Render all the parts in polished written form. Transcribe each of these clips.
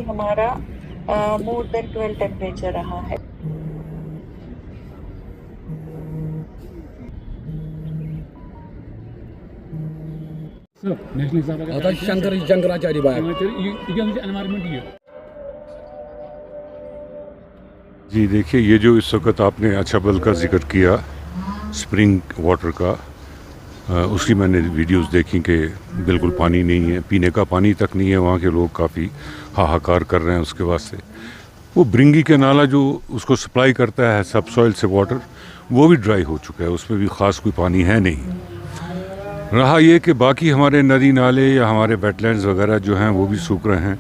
हमारा more than 12 temperature रहा है। शंकराचार्य जी देखिए, ये जो इस वक्त आपने अछाबल का जिक्र किया, स्प्रिंग वाटर का, उसकी मैंने वीडियोस देखी कि बिल्कुल पानी नहीं है, पीने का पानी तक नहीं है। वहाँ के लोग काफ़ी हाहाकार कर रहे हैं उसके वास्ते। वो ब्रिंगी के नाला जो उसको सप्लाई करता है सब सॉइल से वाटर, वो भी ड्राई हो चुका है, उसमें भी ख़ास कोई पानी है नहीं। रहा ये कि बाकी हमारे नदी नाले या हमारे वेटलैंड्स वगैरह जो हैं वो भी सूख रहे हैं।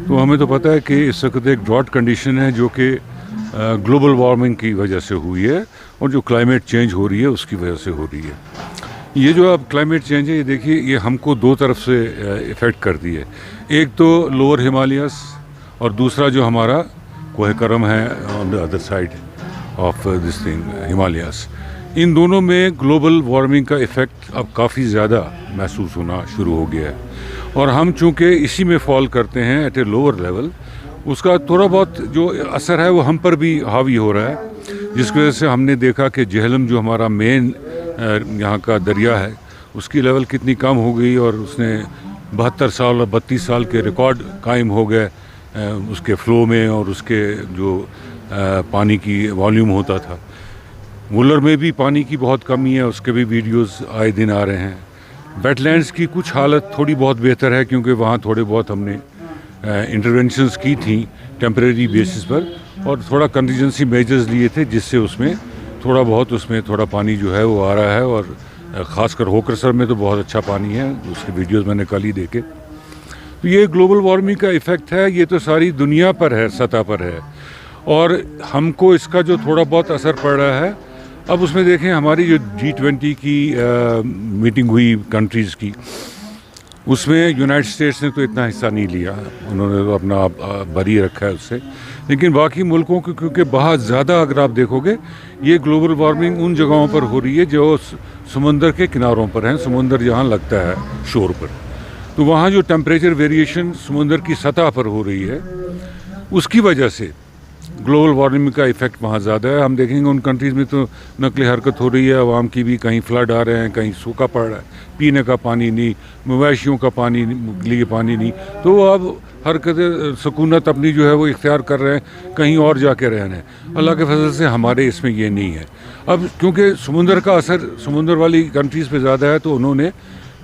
तो हमें तो पता है कि इस वक्त एक ड्रॉट कंडीशन है जो कि ग्लोबल वार्मिंग की वजह से हुई है और जो क्लाइमेट चेंज हो रही है उसकी वजह से हो रही है। ये जो अब क्लाइमेट चेंज है, ये देखिए, ये हमको दो तरफ से इफ़ेक्ट करती है। एक तो लोअर हिमालयस और दूसरा जो हमारा कोह करम है on the other side of this thing Himalayas. इन दोनों में ग्लोबल वार्मिंग का इफ़ेक्ट अब काफ़ी ज़्यादा महसूस होना शुरू हो गया है और हम चूँकि इसी में फॉल करते हैं एट ए लोअर लेवल, उसका थोड़ा बहुत जो असर है वो हम पर भी हावी हो रहा है, जिसकी वजह से हमने देखा कि जेहलम जो हमारा मेन यहाँ का दरिया है उसकी लेवल कितनी कम हो गई और उसने 72 साल और 32 साल के रिकॉर्ड कायम हो गए उसके फ़्लो में और उसके जो पानी की वॉल्यूम होता था। वुलर में भी पानी की बहुत कमी है, उसके भी वीडियोस आए दिन आ रहे हैं। वेटलैंड्स की कुछ हालत थोड़ी बहुत बेहतर है क्योंकि वहाँ थोड़े बहुत हमने इंटरवेंशंस की थी टेम्परेरी बेसिस पर और थोड़ा कंटीजेंसी मेजर्स लिए थे, जिससे उसमें थोड़ा बहुत उसमें थोड़ा पानी जो है वो आ रहा है और ख़ासकर होकरसर में तो बहुत अच्छा पानी है, उसके वीडियोस मैंने कल ही देखे। तो ये ग्लोबल वार्मिंग का इफ़ेक्ट है, ये तो सारी दुनिया पर है, सतह पर है और हमको इसका जो थोड़ा बहुत असर पड़ रहा है। अब उसमें देखें हमारी जो G20 की मीटिंग हुई कंट्रीज़ की, उसमें यूनाइटेड स्टेट्स ने तो इतना हिस्सा नहीं लिया, उन्होंने तो अपना बरी रखा है उससे। लेकिन बाकी मुल्कों को क्योंकि बहुत ज़्यादा अगर आप देखोगे ये ग्लोबल वार्मिंग उन जगहों पर हो रही है जो समुंदर के किनारों पर हैं, समुंदर जहाँ लगता है शोर पर, तो वहाँ जो टेम्परेचर वेरिएशन समुंदर की सतह पर हो रही है उसकी वजह से ग्लोबल वार्मिंग का इफ़ेक्ट वहाँ ज़्यादा है। हम देखेंगे उन कंट्रीज़ में तो नकली हरकत हो रही है, आवाम की भी, कहीं फ्लड आ रहे हैं, कहीं सूखा पड़ रहा है, पीने का पानी नहीं, मवेशियों का पानी लिए पानी नहीं, तो अब हरकत सुकूनत अपनी जो है वो इख्तियार कर रहे हैं, कहीं और जाके रहना है। अल्लाह के फजल से हमारे इसमें ये नहीं है। अब क्योंकि समुंदर का असर समुंदर वाली कंट्रीज़ पे ज़्यादा है, तो उन्होंने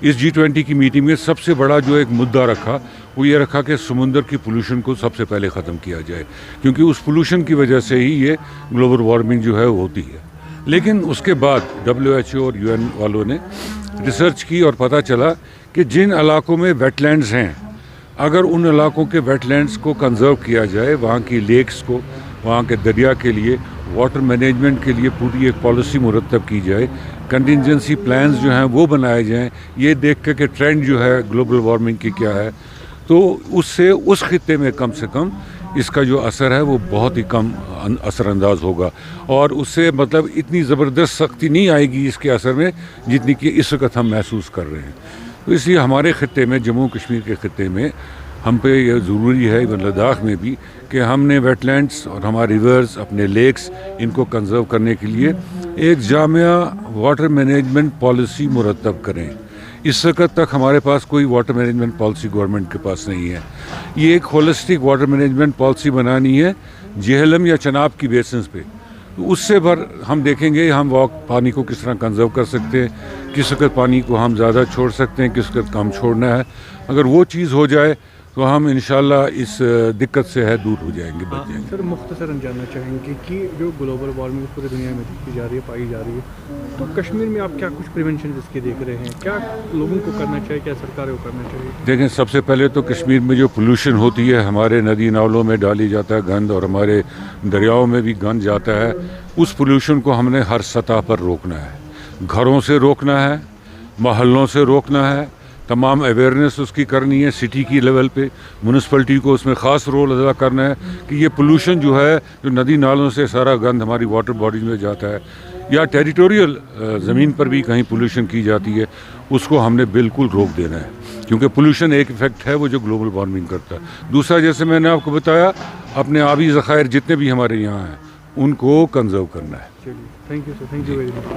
इस G20 की मीटिंग में सबसे बड़ा जो एक मुद्दा रखा वो ये रखा कि समुंदर की पोल्यूशन को सबसे पहले ख़त्म किया जाए, क्योंकि उस पोल्यूशन की वजह से ही ये ग्लोबल वार्मिंग जो है वो होती है। लेकिन उसके बाद WHO और UN वालों ने रिसर्च की और पता चला कि जिन इलाकों में वेटलैंड्स हैं, अगर उन इलाकों के वेटलैंड्स को कंजर्व किया जाए, वहाँ की लेक्स को, वहाँ के दरिया के लिए वाटर मैनेजमेंट के लिए पूरी एक पॉलिसी मुरतब की जाए, कंटिजेंसी प्लान्स जो हैं वो बनाए जाएं, ये देख के कि ट्रेंड जो है ग्लोबल वार्मिंग की क्या है, तो उससे उस खित्ते में कम से कम इसका जो असर है वो बहुत ही कम असरअंदाज होगा और उससे मतलब इतनी ज़बरदस्त सख्ती नहीं आएगी इसके असर में जितनी कि इस वक्त हम महसूस कर रहे हैं। तो इसलिए हमारे खित्ते में, जम्मू कश्मीर के खित्ते में, हम पे यह ज़रूरी है, लद्दाख में भी, कि हमने वेटलैंड्स और हमारे रिवर्स, अपने लेक्स, इनको कंजर्व करने के लिए एक जामिया वाटर मैनेजमेंट पॉलिसी मुरतब करें। इस वक्त तक हमारे पास कोई वाटर मैनेजमेंट पॉलिसी गवर्नमेंट के पास नहीं है। ये एक होलिस्टिक वाटर मैनेजमेंट पॉलिसी बनानी है जेहलम या चनाब की बेसिस पे, तो उससे भर हम देखेंगे हम पानी को किस तरह कंजर्व कर सकते हैं, किस वक्त पानी को हम ज़्यादा छोड़ सकते हैं, किस वक्त कम छोड़ना है। अगर वो चीज़ हो जाए तो हम इंशाल्लाह इस दिक्कत से है दूर हो जाएंगे, बच जाएंगे। सर मुख्तसरन जानना चाहेंगे कि जो ग्लोबल वार्मिंग पूरी दुनिया में देखी जा रही है, पाई जा रही है, तो कश्मीर में आप क्या कुछ प्रिवेंशन इसके देख रहे हैं? क्या लोगों को करना चाहिए, क्या सरकारों को करना चाहिए? देखें, सबसे पहले तो कश्मीर में जो पोल्यूशन होती है, हमारे नदी नालों में डाली जाता है गंद और हमारे दरियाओं में भी गंद जाता है, उस पोल्यूशन को हमने हर सतह पर रोकना है। घरों से रोकना है, महल्लों से रोकना है, तमाम अवेयरनेस उसकी करनी है सिटी की लेवल पे, म्यूनसिपलिटी को उसमें ख़ास रोल अदा करना है कि ये पोल्यूशन जो है, जो नदी नालों से सारा गंद हमारी वाटर बॉडीज में जाता है या टेरिटोरियल ज़मीन पर भी कहीं पोल्यूशन की जाती है, उसको हमने बिल्कुल रोक देना है, क्योंकि पोल्यूशन एक इफ़ेक्ट है वो जो ग्लोबल वार्मिंग करता है। दूसरा, जैसे मैंने आपको बताया, अपने आबी ज़खायर जितने भी हमारे यहाँ हैं उनको कंजर्व करना है। चलिए, thank you sir, thank you very much.